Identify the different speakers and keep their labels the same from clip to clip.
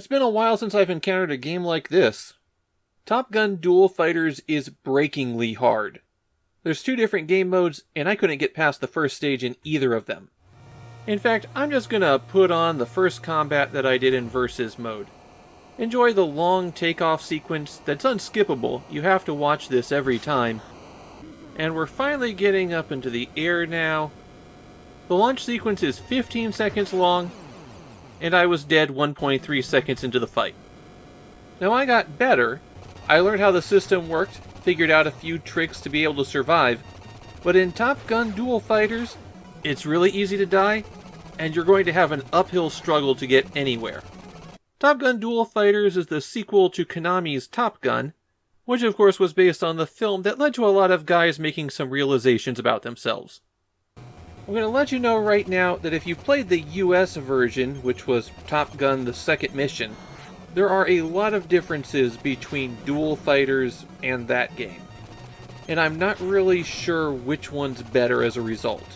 Speaker 1: It's been a while since I've encountered a game like this. Gun Duel Fighters is breakingly hard. There's 2 different game modes, and I couldn't get past the first stage in either of them. In fact, I'm just gonna put on the first combat that I did in Versus mode. Enjoy the long takeoff sequence that's unskippable. You have to watch this every time. And we're finally getting up into the air now. The launch sequence is 15 seconds long, and I was dead 1.3 seconds into the fight. Now I got better. I learned how the system worked, figured out a few tricks to be able to survive, but in Gun Duel Fighters, it's really easy to die, and you're going to have an uphill struggle to get anywhere. Gun Duel Fighters is the sequel to Konami's Top Gun, which of course was based on the film that led to a lot of guys making some realizations about themselves. I'm going to let you know right now that if you played the US version, which was Top Gun: The Second Mission, there are a lot of differences between Duel Fighters and that game. And I'm not really sure which one's better as a result.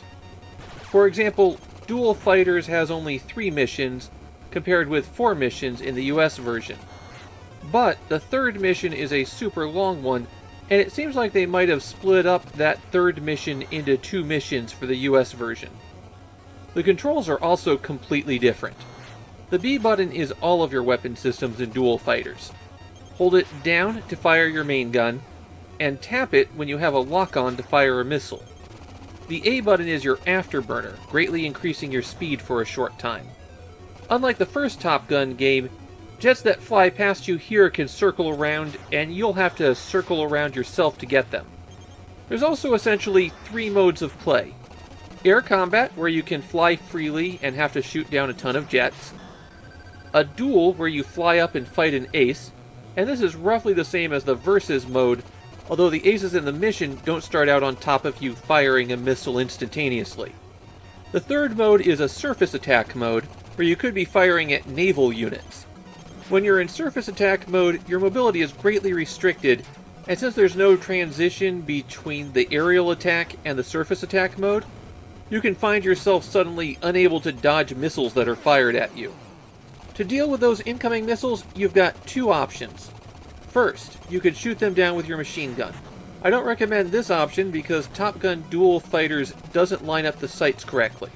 Speaker 1: For example, Duel Fighters has only 3 missions, compared with 4 missions in the US version. But the 3rd mission is a super long one, and it seems like they might have split up that 3rd mission into 2 missions for the US version. The controls are also completely different. The B button is all of your weapon systems in Duel Fighters. Hold it down to fire your main gun, and tap it when you have a lock-on to fire a missile. The A button is your afterburner, greatly increasing your speed for a short time. Unlike the first Top Gun game, jets that fly past you here can circle around, and you'll have to circle around yourself to get them. There's also essentially 3 modes of play. Air combat, where you can fly freely and have to shoot down a ton of jets. A duel, where you fly up and fight an ace, and this is roughly the same as the Versus mode, although the aces in the mission don't start out on top of you firing a missile instantaneously. The 3rd mode is a surface attack mode, where you could be firing at naval units. When you're in surface attack mode, your mobility is greatly restricted, and since there's no transition between the aerial attack and the surface attack mode, you can find yourself suddenly unable to dodge missiles that are fired at you. To deal with those incoming missiles, you've got 2 options. First, you could shoot them down with your machine gun. I don't recommend this option because Gun Duel Fighters doesn't line up the sights correctly.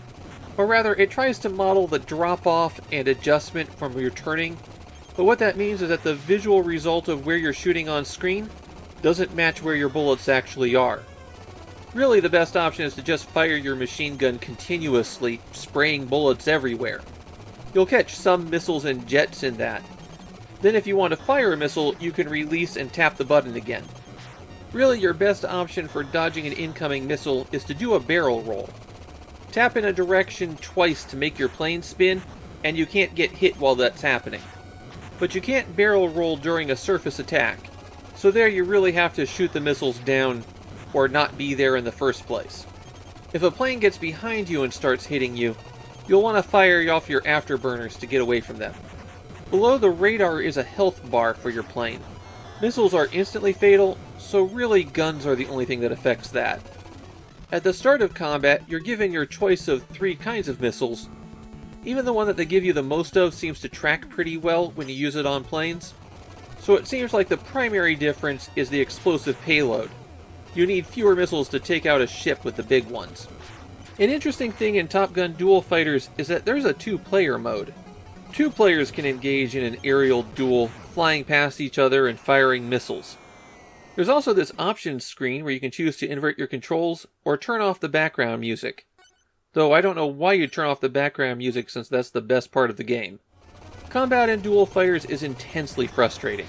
Speaker 1: Or rather, it tries to model the drop-off and adjustment from your turning, but what that means is that the visual result of where you're shooting on screen doesn't match where your bullets actually are. Really, the best option is to just fire your machine gun continuously, spraying bullets everywhere. You'll catch some missiles and jets in that. Then if you want to fire a missile, you can release and tap the button again. Really, your best option for dodging an incoming missile is to do a barrel roll. Tap in a direction twice to make your plane spin, and you can't get hit while that's happening. But you can't barrel roll during a surface attack, so there you really have to shoot the missiles down or not be there in the first place. If a plane gets behind you and starts hitting you, you'll want to fire off your afterburners to get away from them. Below the radar is a health bar for your plane. Missiles are instantly fatal, so really guns are the only thing that affects that. At the start of combat, you're given your choice of 3 kinds of missiles. Even the one that they give you the most of seems to track pretty well when you use it on planes. So it seems like the primary difference is the explosive payload. You need fewer missiles to take out a ship with the big ones. An interesting thing in Gun Duel Fighters is that there's a 2-player mode. 2 players can engage in an aerial duel, flying past each other and firing missiles. There's also this options screen where you can choose to invert your controls or turn off the background music. Though I don't know why you'd turn off the background music since that's the best part of the game. Combat in Duel Fighters is intensely frustrating.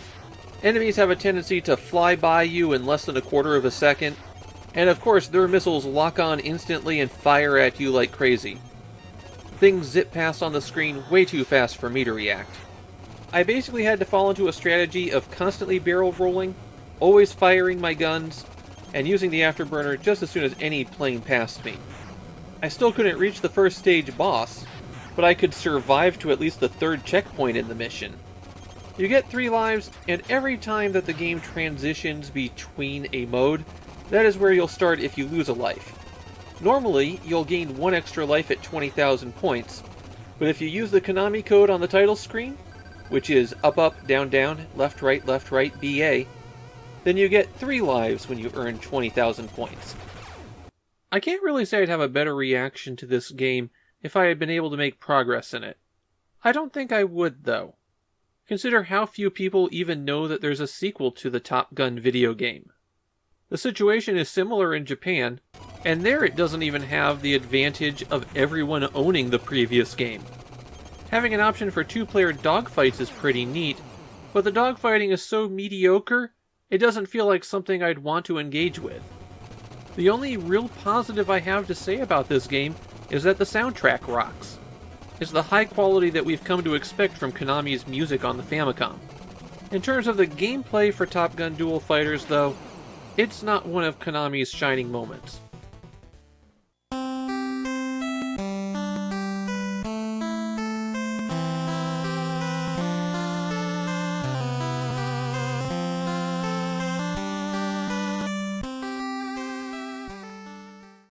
Speaker 1: Enemies have a tendency to fly by you in less than a quarter of a second, and of course their missiles lock on instantly and fire at you like crazy. Things zip past on the screen way too fast for me to react. I basically had to fall into a strategy of constantly barrel rolling, always firing my guns, and using the afterburner just as soon as any plane passed me. I still couldn't reach the first stage boss, but I could survive to at least the 3rd checkpoint in the mission. You get 3 lives, and every time that the game transitions between a mode, that is where you'll start if you lose a life. Normally, you'll gain 1 extra life at 20,000 points, but if you use the Konami code on the title screen, which is up, up, down, down, left, right, BA, then you get 3 lives when you earn 20,000 points. I can't really say I'd have a better reaction to this game if I had been able to make progress in it. I don't think I would, though. Consider how few people even know that there's a sequel to the Top Gun video game. The situation is similar in Japan, and there it doesn't even have the advantage of everyone owning the previous game. Having an option for 2-player dogfights is pretty neat, but the dogfighting is so mediocre, it doesn't feel like something I'd want to engage with. The only real positive I have to say about this game is that the soundtrack rocks. It's the high quality that we've come to expect from Konami's music on the Famicom. In terms of the gameplay for Top Gun Duel Fighters, though, it's not one of Konami's shining moments.